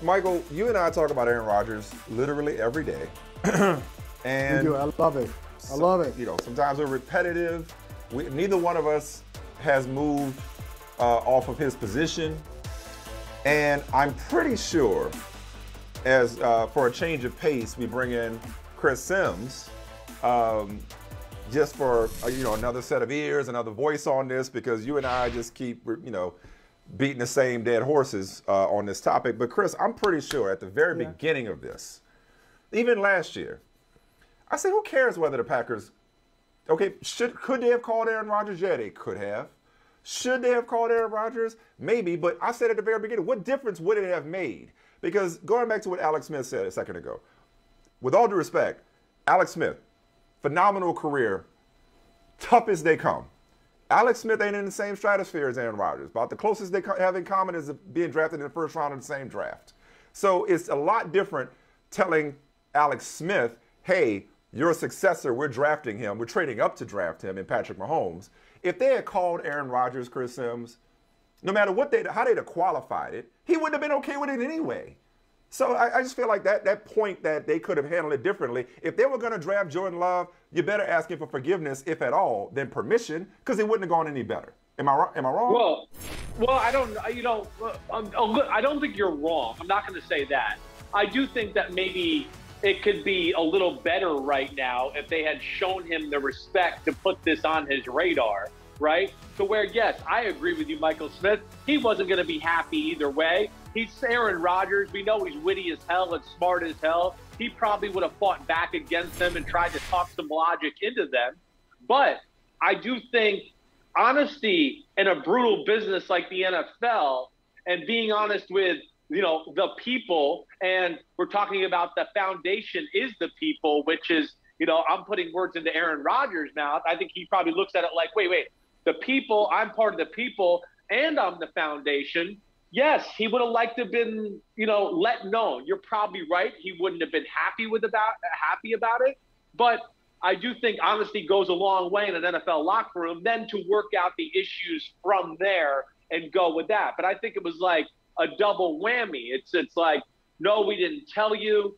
Michael, you and I talk about Aaron Rodgers literally every day. And we do. I love it. I love it. You know, sometimes we're repetitive. Neither one of us has moved off of his position. And I'm pretty sure, as for a change of pace, we bring in Chris Sims, just for another set of ears, another voice on this, because you and I just keep beating the same dead horses on this topic. But Chris, I'm pretty sure at the very beginning of this, even last year, I said, who cares whether the Packers, could they have called Aaron Rodgers? Yeah, they could have. Should they have called Aaron Rodgers? Maybe, but I said at the very beginning, what difference would it have made? Because going back to what Alex Smith said a second ago, with all due respect, Alex Smith, phenomenal career, tough as they come. Alex Smith ain't in the same stratosphere as Aaron Rodgers. About the closest they have in common is being drafted in the first round of the same draft. So it's a lot different telling Alex Smith, hey, you're a successor, we're drafting him, we're trading up to draft him in Patrick Mahomes. If they had called Aaron Rodgers, Chris Sims, no matter how they'd have qualified it, he wouldn't have been okay with it anyway. So I just feel like that point that they could have handled it differently. If they were going to draft Jordan Love, you better ask him for forgiveness, if at all, than permission, because it wouldn't have gone any better. Am I wrong? Well, I don't. I don't think you're wrong. I'm not going to say that. I do think that maybe it could be a little better right now if they had shown him the respect to put this on his radar, right? To where, yes, I agree with you, Michael Smith. He wasn't going to be happy either way. He's Aaron Rodgers. We know he's witty as hell and smart as hell. He probably would have fought back against them and tried to talk some logic into them. But I do think honesty in a brutal business like the NFL and being honest with the people, and we're talking about the foundation is the people, which is, I'm putting words into Aaron Rodgers' mouth. I think he probably looks at it like, wait, the people, I'm part of the people, and I'm the foundation. Yes, he would have liked to have been, let known. You're probably right. He wouldn't have been happy about it. But I do think honesty goes a long way in an NFL locker room, then to work out the issues from there and go with that. But I think it was like a double whammy. It's like, no, we didn't tell you.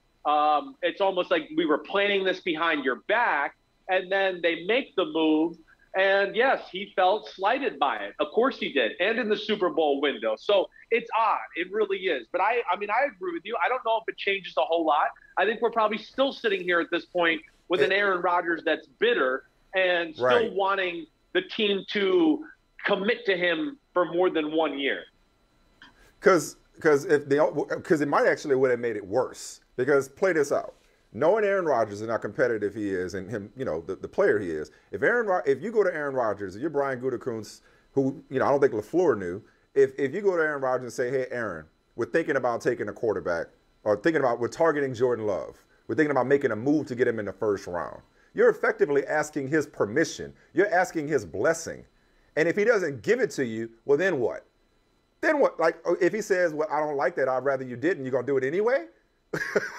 It's almost like we were planning this behind your back, and then they make the move. And yes, he felt slighted by it. Of course he did. And in the Super Bowl window. So it's odd. It really is. But I agree with you. I don't know if it changes a whole lot. I think we're probably still sitting here at this point with an Aaron Rodgers that's bitter and still wanting the team to commit to him for more than 1 year. Because it might actually would have made it worse. Because play this out. Knowing Aaron Rodgers and how competitive he is, and him, the player he is. If you go to Aaron Rodgers, and you're Brian Gutekunst, who I don't think LaFleur knew. If you go to Aaron Rodgers and say, hey, Aaron, we're thinking about taking a quarterback, or we're targeting Jordan Love. We're thinking about making a move to get him in the first round. You're effectively asking his permission. You're asking his blessing. And if he doesn't give it to you, well, then what? Then what? Like, if he says, well, I don't like that, I'd rather you didn't, you're going to do it anyway?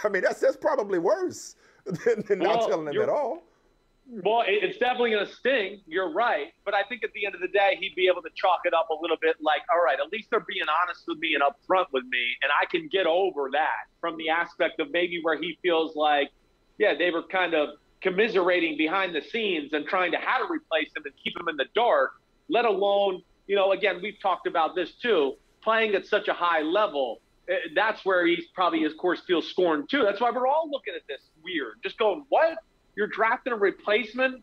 I mean, that's probably worse than not telling him at all. Well, it's definitely going to sting. You're right. But I think at the end of the day, he'd be able to chalk it up a little bit like, all right, at least they're being honest with me and upfront with me, and I can get over that from the aspect of maybe where he feels like, yeah, they were kind of commiserating behind the scenes and trying to how to replace him and keep him in the dark, let alone, again, we've talked about this too, playing at such a high level. That's where he's probably, of course, feels scorned too. That's why we're all looking at this weird, just going, what? You're drafting a replacement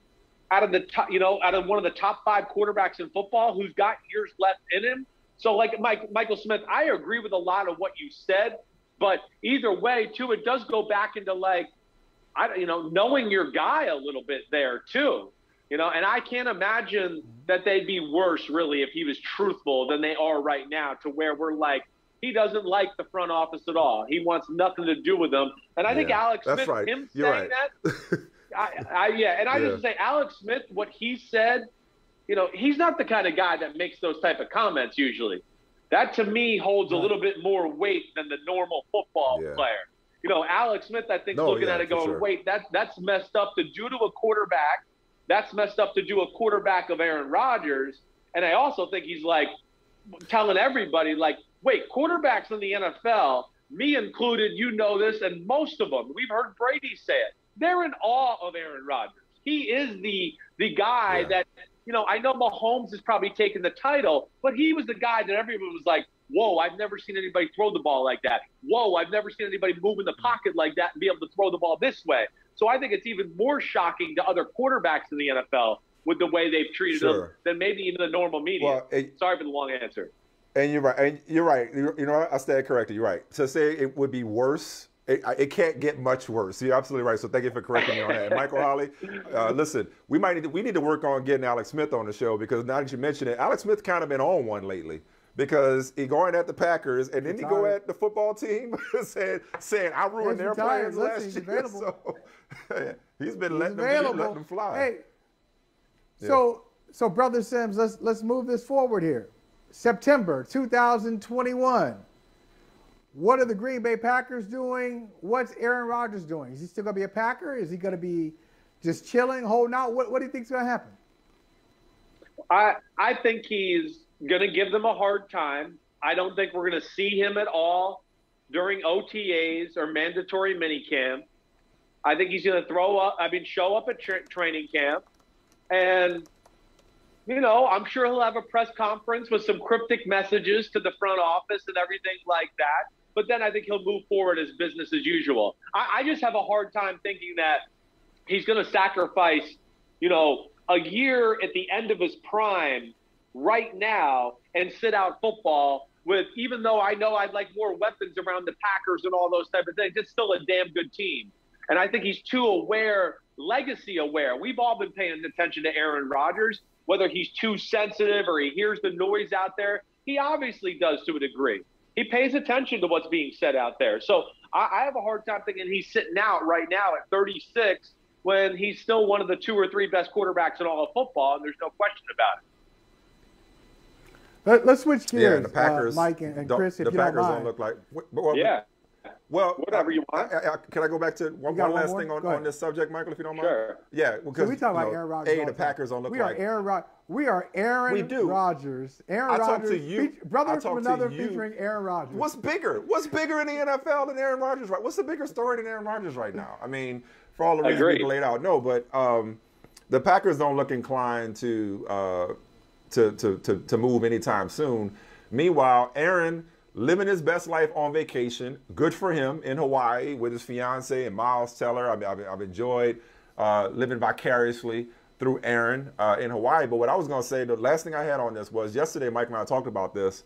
out of the top, out of one of the top 5 quarterbacks in football who's got years left in him. So, like Michael Smith, I agree with a lot of what you said, but either way, too, it does go back into knowing your guy a little bit there too. And I can't imagine that they'd be worse, really, if he was truthful than they are right now, to where we're like, he doesn't like the front office at all. He wants nothing to do with them. And I think Alex Smith, him saying that, I just say Alex Smith, what he said, he's not the kind of guy that makes those type of comments usually. That to me holds a little bit more weight than the normal football player. Alex Smith, I think, looking at it going, wait, that's messed up to do to a quarterback. That's messed up to do a quarterback of Aaron Rodgers. And I also think he's like telling everybody, like, wait, quarterbacks in the NFL me included, you know this, and most of them, we've heard Brady say it, they're in awe of Aaron Rodgers. He is the guy that, I know Mahomes has probably taken the title, but he was the guy that everyone was like, whoa, I've never seen anybody throw the ball like that. Whoa, I've never seen anybody move in the pocket like that and be able to throw the ball this way. So I think it's even more shocking to other quarterbacks in the NFL with the way they've treated them than maybe even the normal media. Well, sorry for the long answer. And you're right. I stand corrected. You're right. To say it would be worse, it can't get much worse. You're absolutely right. So thank you for correcting me on that. Michael Holley, listen, we need to work on getting Alex Smith on the show, because now that you mention it, Alex Smith kind of been on one lately, because he going at the Packers and then he go at the football team saying I ruined their plans last year. So he's been letting them fly. Hey, so Brother Sims, let's move this forward here. September 2021. What are the Green Bay Packers doing? What's Aaron Rodgers doing? Is he still going to be a Packer? Is he going to be just chilling, holding out? What do you think is going to happen? I think he's going to give them a hard time. I don't think we're going to see him at all during OTAs or mandatory minicamp. I think he's going to show up at training camp. And, I'm sure he'll have a press conference with some cryptic messages to the front office and everything like that. But then I think he'll move forward as business as usual. I just have a hard time thinking that he's going to sacrifice, a year at the end of his prime right now and sit out football with, even though I know I'd like more weapons around the Packers and all those type of things, it's still a damn good team. And I think he's too aware, legacy aware. We've all been paying attention to Aaron Rodgers, whether he's too sensitive or he hears the noise out there. He obviously does to a degree. He pays attention to what's being said out there. So I have a hard time thinking he's sitting out right now at 36 when he's still one of the 2 or 3 best quarterbacks in all of football, and there's no question about it. Let's switch gears, and the Packers, Mike and Chris, if you don't mind. Don't look like well, whatever you want. Can I go back to one last thing on this subject, Michael, if you don't mind? Sure. Yeah, because we talk about Aaron Rodgers. The Packers don't look like. We are Aaron Rodgers. Aaron Rodgers, to you, brother from another featuring Aaron Rodgers. What's bigger? What's bigger in the NFL than Aaron Rodgers? Right? What's the bigger story than Aaron Rodgers right now? I mean, for all the reasons people laid out, no. But the Packers don't look inclined to move anytime soon. Meanwhile, Aaron living his best life on vacation. Good for him in Hawaii with his fiance and Miles Teller. I've enjoyed living vicariously through Aaron in Hawaii. But what I was going to say, the last thing I had on this was yesterday, Mike and I talked about this.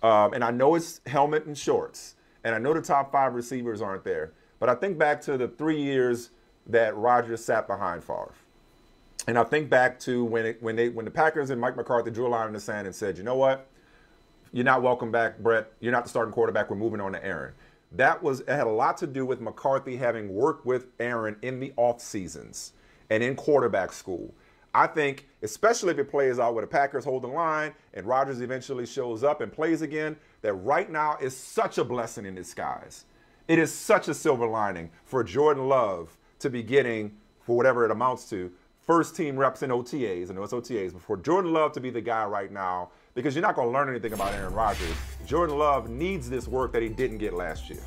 And I know it's helmet and shorts. And I know the top 5 receivers aren't there. But I think back to the 3 years that Rodgers sat behind Favre. And I think back to when the Packers and Mike McCarthy drew a line in the sand and said, you know what? You're not welcome back, Brett. You're not the starting quarterback. We're moving on to Aaron. It had a lot to do with McCarthy having worked with Aaron in the off seasons and in quarterback school. I think, especially if it plays out where the Packers hold the line and Rodgers eventually shows up and plays again, that right now is such a blessing in disguise. It is such a silver lining for Jordan Love to be getting, for whatever it amounts to, first team reps in OTAs. I know it's OTAs, but for Jordan Love to be the guy right now, because you're not going to learn anything about Aaron Rodgers. Jordan Love needs this work that he didn't get last year.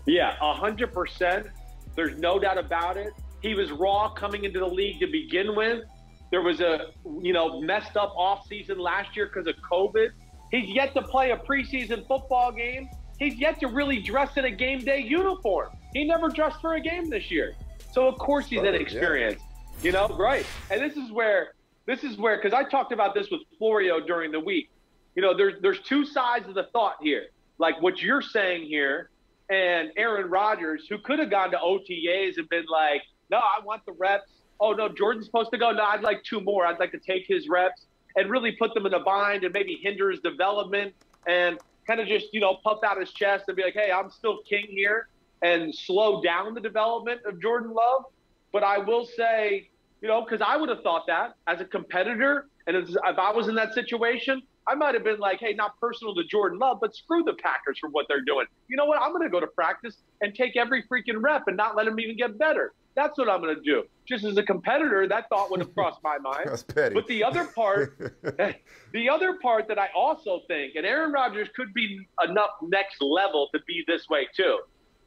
Yeah, 100%. There's no doubt about it. He was raw coming into the league to begin with. There was a, messed up offseason last year because of COVID. He's yet to play a preseason football game. He's yet to really dress in a game day uniform. He never dressed for a game this year. So, of course, he's inexperienced. Yeah. Right. And this is where, because I talked about this with Florio during the week. There's 2 sides of the thought here. Like what you're saying here, and Aaron Rodgers, who could have gone to OTAs and been like, no, I want the reps. Oh, no, Jordan's supposed to go. No, I'd like 2 more. I'd like to take his reps and really put them in a bind and maybe hinder his development and kind of just, puff out his chest and be like, hey, I'm still king here, and slow down the development of Jordan Love. But I will say, because I would have thought that as a competitor, and if I was in that situation, I might have been like, hey, not personal to Jordan Love, but screw the Packers for what they're doing. You know what? I'm going to go to practice and take every freaking rep and not let him even get better. That's what I'm going to do. Just as a competitor, that thought would have crossed my mind. That's petty. But the other part that I also think, and Aaron Rodgers could be enough next level to be this way too.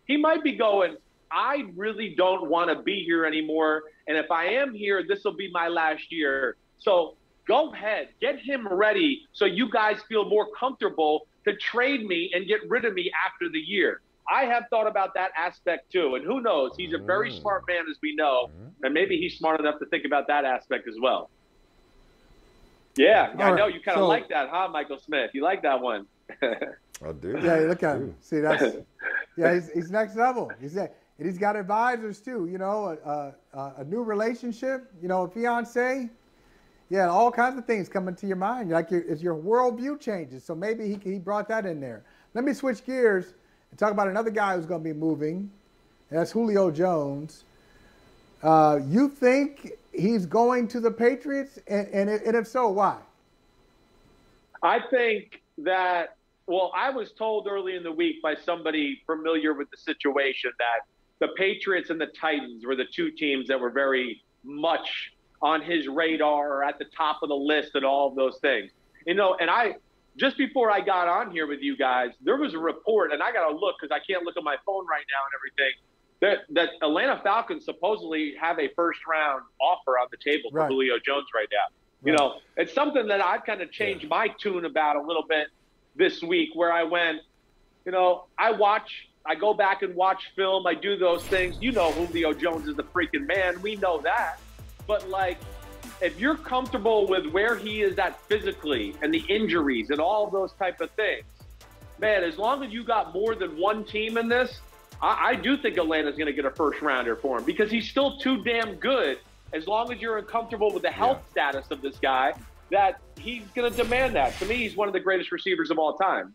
He might be going, I really don't want to be here anymore. And if I am here, this will be my last year. So go ahead, get him ready so you guys feel more comfortable to trade me and get rid of me after the year. I have thought about that aspect too. And who knows? He's a very smart man, as we know. And maybe he's smart enough to think about that aspect as well. Yeah, I know you kind of like that, huh, Michael Smith? You like that one. I do. Yeah, look at him. See, that's he's next level. He's got advisors too. You know, a new relationship. You know, a fiance. Yeah, all kinds of things come into your mind. Like as your worldview changes. So maybe he brought that in there. Let me switch gears and talk about another guy who's going to be moving. And that's Julio Jones. You think he's going to the Patriots? And if so, why? I think that, well, I was told early in the week by somebody familiar with the situation that the Patriots and the Titans were the two teams that were very much on his radar or at the top of the list and all of those things. You know, and just before I got on here with you guys, there was a report, and I got to look because I can't look at my phone right now and everything, that Atlanta Falcons supposedly have a first-round offer on the table for Julio Jones right now. You know, it's something that I've kind of changed my tune about a little bit this week, where I went, you know, I go back and watch film. I do those things. You know, Julio Jones is the freaking man. We know that. But, like, if you're comfortable with where he is at physically and the injuries and all of those type of things, man, as long as you got more than one team in this, I do think Atlanta's going to get a first-rounder for him because he's still too damn good. As long as you're uncomfortable with the health status of this guy, that he's going to demand that. To me, he's one of the greatest receivers of all time.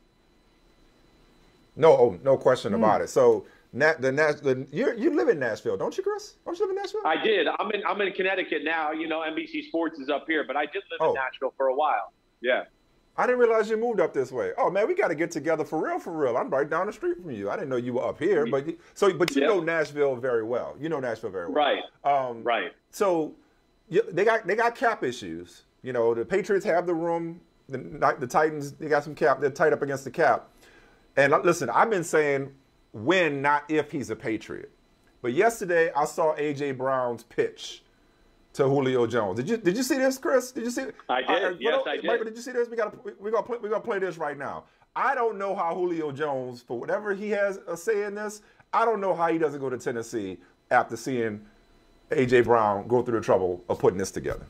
No question about it. So you live in Nashville, don't you, Chris? Don't you live in Nashville? I did. I'm in Connecticut now. You know, NBC Sports is up here, but I did live in Nashville for a while. Yeah. I didn't realize you moved up this way. Oh man, we got to get together for real. I'm right down the street from you. I didn't know you were up here, but you know Nashville very well. You know Nashville very well. Right. Right. So they got cap issues. You know, the Patriots have the room. The Titans, they got some cap. They're tight up against the cap. And listen, I've been saying when, not if he's a Patriot. But yesterday I saw A.J. Brown's pitch to Julio Jones. Did you see this, Chris? Did you see it? I did. Yes, I did. Michael, did you see this? We're gonna play this right now. I don't know how Julio Jones, for whatever he has a say in this, I don't know how he doesn't go to Tennessee after seeing A.J. Brown go through the trouble of putting this together.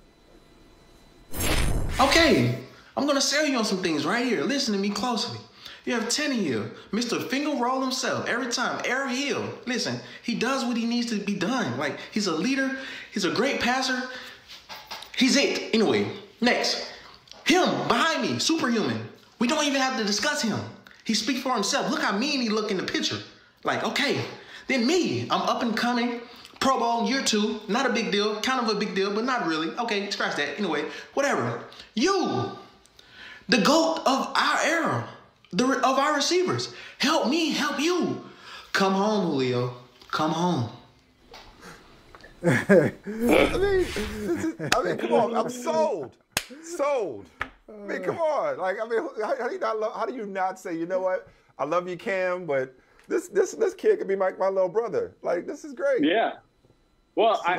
Okay, I'm gonna sell you on some things right here. Listen to me closely. You have 10 here, Mr. Finger Roll himself. Every time, Aaron Hill. Listen, he does what he needs to be done. Like, he's a leader. He's a great passer. He's it. Anyway, next. Him, behind me, superhuman. We don't even have to discuss him. He speaks for himself. Look how mean he look in the picture. Like, okay. Then me, I'm up and coming. Pro Bowl year 2. Not a big deal. Kind of a big deal, but not really. Okay, scratch that. Anyway, whatever. You, the GOAT of our era. Of our receivers. Help me, help you. Come home, Julio. Come home. I mean, come on. I'm sold. I mean, come on. Like, I mean, how do you not say, you know what? I love you, Cam, but this kid could be my little brother. Like, this is great. Yeah. Well, I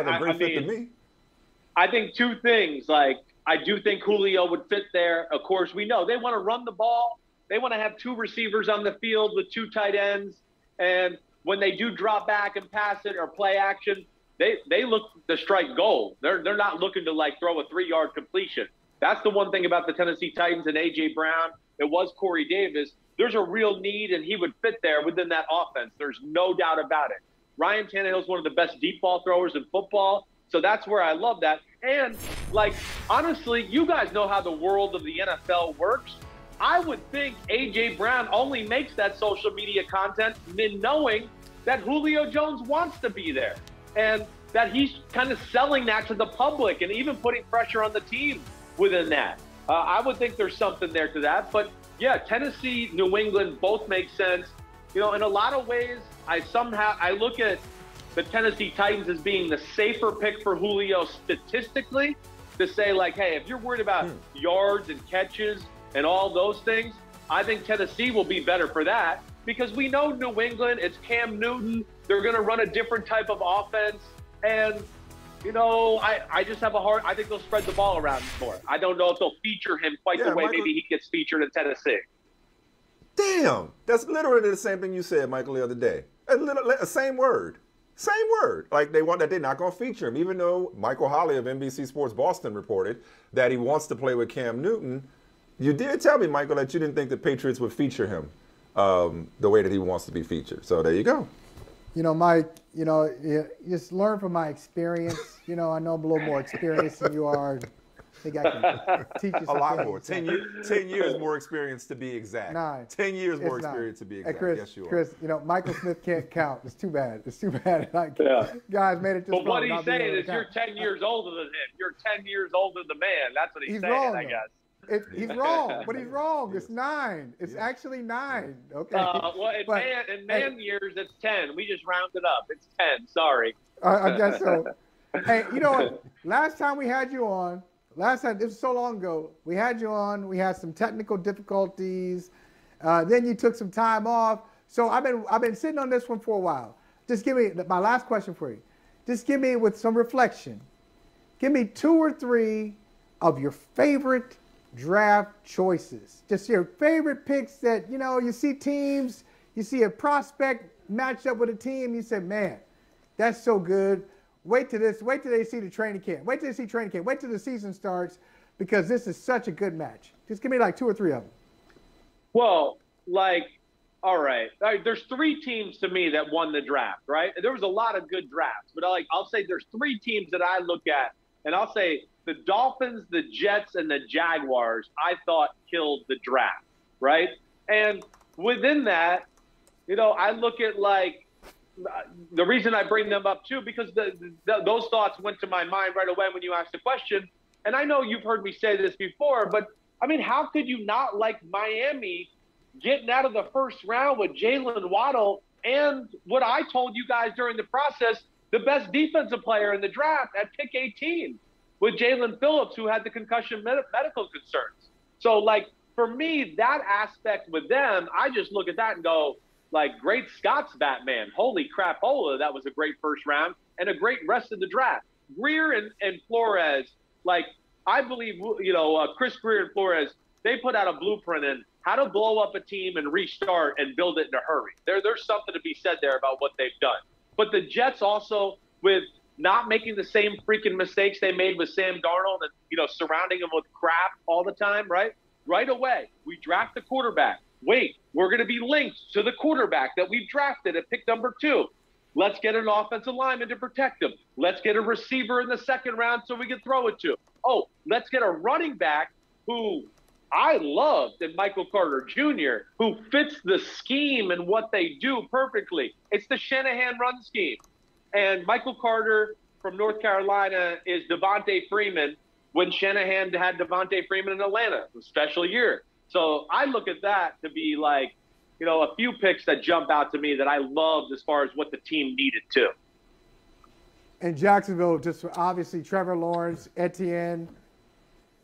think two things. Like, I do think Julio would fit there. Of course, we know they want to run the ball. They want to have two receivers on the field with two tight ends. And when they do drop back and pass it or play action, they look to strike gold. They're not looking to, like, throw a 3-yard completion. That's the one thing about the Tennessee Titans and A.J. Brown. It was Corey Davis. There's a real need, and he would fit there within that offense. There's no doubt about it. Ryan Tannehill is one of the best deep ball throwers in football. So that's where I love that. And, like, honestly, you guys know how the world of the NFL works. I would think A.J. Brown only makes that social media content knowing that Julio Jones wants to be there and that he's kind of selling that to the public and even putting pressure on the team within that. I would think there's something there to that. But, yeah, Tennessee, New England both make sense. You know, in a lot of ways, I look at the Tennessee Titans as being the safer pick for Julio statistically, to say, like, hey, if you're worried about yards and catches and all those things, I think Tennessee will be better for that, because we know New England, it's Cam Newton. They're going to run a different type of offense. And, you know, I just have I think they'll spread the ball around more. I don't know if they'll feature him quite the way maybe he gets featured in Tennessee. Damn, that's literally the same thing you said, Michael, the other day. Same word. Same word. Like, they're not going to feature him, even though Michael Holley of NBC Sports Boston reported that he wants to play with Cam Newton. You did tell me, Michael, that you didn't think the Patriots would feature him the way that he wants to be featured. So there you go. You know, Mike, you know, just learn from my experience. You know, I know I'm a little more experienced than you are. I think I can teach you something. A lot more. 10 years more experience to be exact. 9. 10 years more experience to be exact. Hey, Chris, yes, you are. Chris, you know, Michael Smith can't count. It's too bad. It's too bad. Guys made it this But what long, he's saying is you're 10 years older than him. You're 10 years older than the man. That's what he's saying, wrong, I guess. He's wrong, but he's wrong. It's 9. It's actually 9. Okay. Well, in man years, it's 10. We just rounded up. It's 10. Sorry. I guess so. Hey, you know what? Last time we had you on, this was so long ago, we had you on. We had some technical difficulties. Then you took some time off. So I've been sitting on this one for a while. Just give me my last question for you. Just give me, with some reflection, give me 2 or 3 of your favorite draft choices. Just your favorite picks that, you know, you see teams, you see a prospect match up with a team, you say, man, that's so good. Wait till they see the training camp. Wait till they see training camp. Wait till the season starts, because this is such a good match. Just give me like 2 or 3 of them. Well, like, all right. There's 3 teams to me that won the draft, right? There was a lot of good drafts, but I'll say there's 3 teams that I look at, and I'll say the Dolphins, the Jets, and the Jaguars, I thought killed the draft, right? And within that, you know, I look at, like, the reason I bring them up too, because those thoughts went to my mind right away when you asked the question. And I know you've heard me say this before, but I mean, how could you not like Miami getting out of the first round with Jalen Waddle and what I told you guys during the process, the best defensive player in the draft at pick 18 with Jalen Phillips, who had the concussion medical concerns. So, like, for me, that aspect with them, I just look at that and go, like, great Scott's Batman. Holy crap-ola, that was a great first round and a great rest of the draft. Greer and Flores, like, I believe, you know, Chris Greer and Flores, they put out a blueprint in how to blow up a team and restart and build it in a hurry. There's something to be said there about what they've done. But the Jets also, with not making the same freaking mistakes they made with Sam Darnold and, you know, surrounding him with crap all the time, right? Right away, we draft the quarterback. Wait, we're going to be linked to the quarterback that we've drafted at pick number 2. Let's get an offensive lineman to protect him. Let's get a receiver in the second round so we can throw it to. Oh, let's get a running back who I loved in Michael Carter Jr., who fits the scheme and what they do perfectly. It's the Shanahan run scheme. And Michael Carter from North Carolina is Devontae Freeman when Shanahan had Devontae Freeman in Atlanta. It was a special year. So I look at that to be like, you know, a few picks that jump out to me that I loved as far as what the team needed too. And Jacksonville, just obviously Trevor Lawrence, Etienne.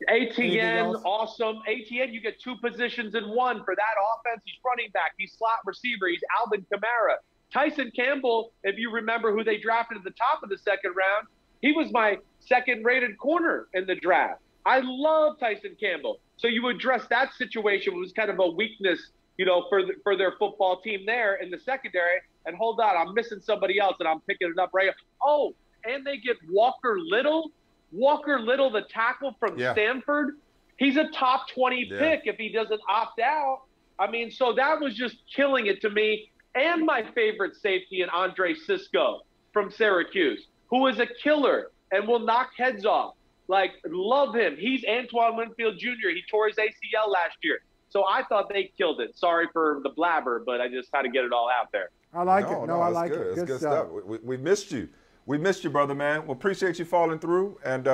Awesome. Etienne, you get 2 positions in one for that offense. He's running back. He's slot receiver. He's Alvin Kamara. Tyson Campbell, if you remember who they drafted at the top of the second round, he was my second-rated corner in the draft. I love Tyson Campbell. So you address that situation, which was kind of a weakness, you know, for their football team there in the secondary. And hold on, I'm missing somebody else, and I'm picking it up right here. Oh, and they get Walker Little. Walker Little, the tackle from Stanford. He's a top 20 pick if he doesn't opt out. I mean, so that was just killing it to me. And my favorite safety in Andre Cisco from Syracuse, who is a killer and will knock heads off. Like, love him. He's Antoine Winfield Jr. He tore his ACL last year. So I thought they killed it. Sorry for the blabber, but I just had to get it all out there. I like it. No, I like it. It's good stuff. We missed you. We missed you, brother, man. We appreciate you falling through, and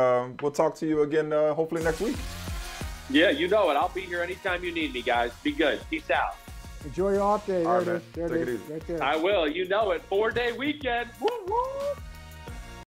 we'll talk to you again hopefully next week. Yeah, you know it. I'll be here anytime you need me, guys. Be good. Peace out. Enjoy your off day. All right, There man. it is. Take it There it easy. is. Right there. I will. You know it. 4-day weekend. Woo woo.